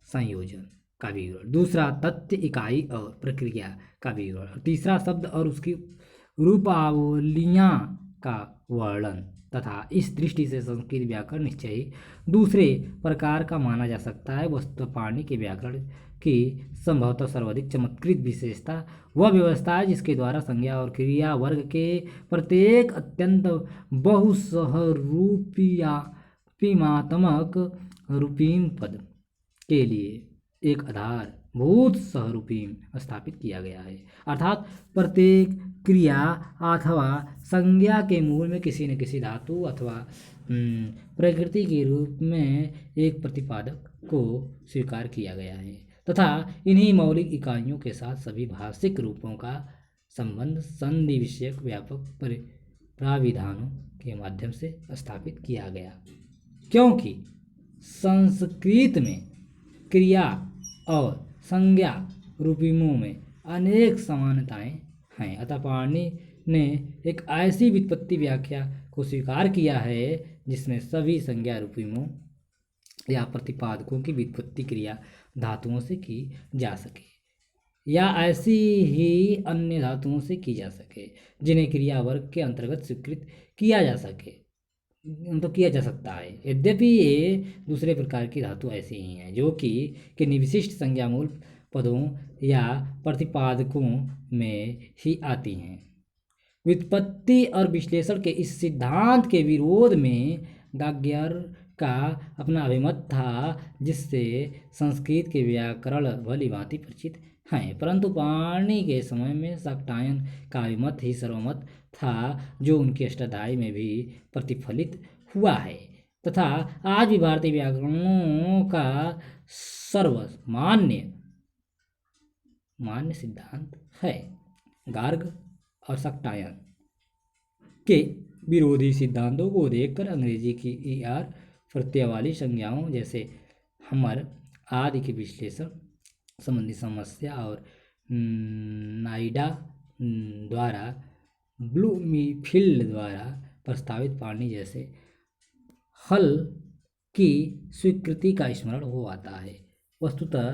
संयोजन का विवरण, दूसरा तथ्य इकाई और प्रक्रिया का विवरण, तीसरा शब्द और उसकी रूपावलियां का वर्णन तथा इस दृष्टि से संस्कृत व्याकरण निश्चय ही दूसरे प्रकार का माना जा सकता है। वस्तुतः पाणिनि के व्याकरण की संभवतः सर्वाधिक चमत्कृत विशेषता वह व्यवस्था है जिसके द्वारा संज्ञा और क्रिया वर्ग के प्रत्येक अत्यंत बहुसहरूपीमात्मक रूपीम पद के लिए एक आधारभूत सहरूपीम स्थापित किया गया है अर्थात प्रत्येक क्रिया अथवा संज्ञा के मूल में किसी न किसी धातु अथवा प्रकृति के रूप में एक प्रतिपादक को स्वीकार किया गया है तथा इन्हीं मौलिक इकाइयों के साथ सभी भाषिक रूपों का संबंध संधि विषयक व्यापक प्राविधानों के माध्यम से स्थापित किया गया। क्योंकि संस्कृत में क्रिया और संज्ञा रूपिमों में अनेक समानताएं हैं अतः पाणिनि ने एक ऐसी व्युत्पत्ति व्याख्या को स्वीकार किया है जिसमें सभी संज्ञा रूपिमों या प्रतिपादकों की व्युत्पत्ति क्रिया धातुओं से की जा सके या ऐसी ही अन्य धातुओं से की जा सके जिन्हें क्रिया वर्ग के अंतर्गत स्वीकृत किया जा सकता है। यद्यपि ये दूसरे प्रकार की धातु ऐसी ही हैं जो कि विशिष्ट संज्ञा मूल पदों या प्रतिपादकों में ही आती हैं। व्युत्पत्ति और विश्लेषण के इस सिद्धांत के विरोध में दाग्यार का अपना अभिमत था जिससे संस्कृत के व्याकरण भली भांति परिचित हैं परंतु पाणिनि के समय में शाक्टायन का अभिमत ही सर्वमत था जो उनकी अष्टाध्यायी में भी प्रतिफलित हुआ है तथा आज भी भारतीय व्याकरणों का सर्वमान्य सिद्धांत है। गार्ग और शाक्टायन के विरोधी सिद्धांतों को देखकर अंग्रेजी की ER प्रत्यय वाली संज्ञाओं जैसे हमर आदि के विश्लेषण संबंधी समस्या और नाइडा द्वारा ब्लूमीफील्ड द्वारा प्रस्तावित पाणिनि जैसे हल की स्वीकृति का स्मरण हो आता है। वस्तुतः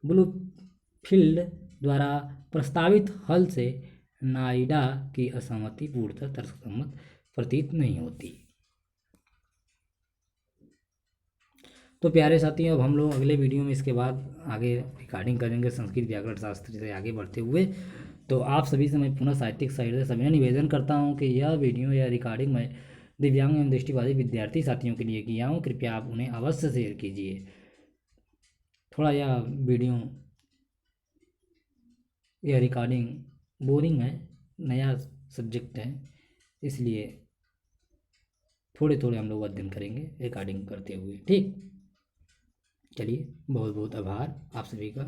ब्लूमफील्ड द्वारा प्रस्तावित हल से नायडा की असहमति पूर्णतः तर्कसम्मत प्रतीत नहीं होती। तो प्यारे साथियों, अब हम लोग अगले वीडियो में इसके बाद आगे रिकॉर्डिंग करेंगे संस्कृत व्याकरण शास्त्र से आगे बढ़ते हुए। तो आप सभी से मैं पुनः साहित्यिक साइड से सभी निवेदन करता हूँ कि यह वीडियो या रिकॉर्डिंग मैं दिव्यांग एवं दृष्टिबाधित विद्यार्थी साथियों के लिए किया हूँ। कृपया आप उन्हें अवश्य शेयर कीजिए। थोड़ा यह वीडियो यह रिकॉर्डिंग बोरिंग है, नया सब्जेक्ट है, इसलिए थोड़े थोड़े हम लोग अध्ययन करेंगे रिकॉर्डिंग करते हुए। ठीक, चलिए, बहुत बहुत आभार आप सभी का।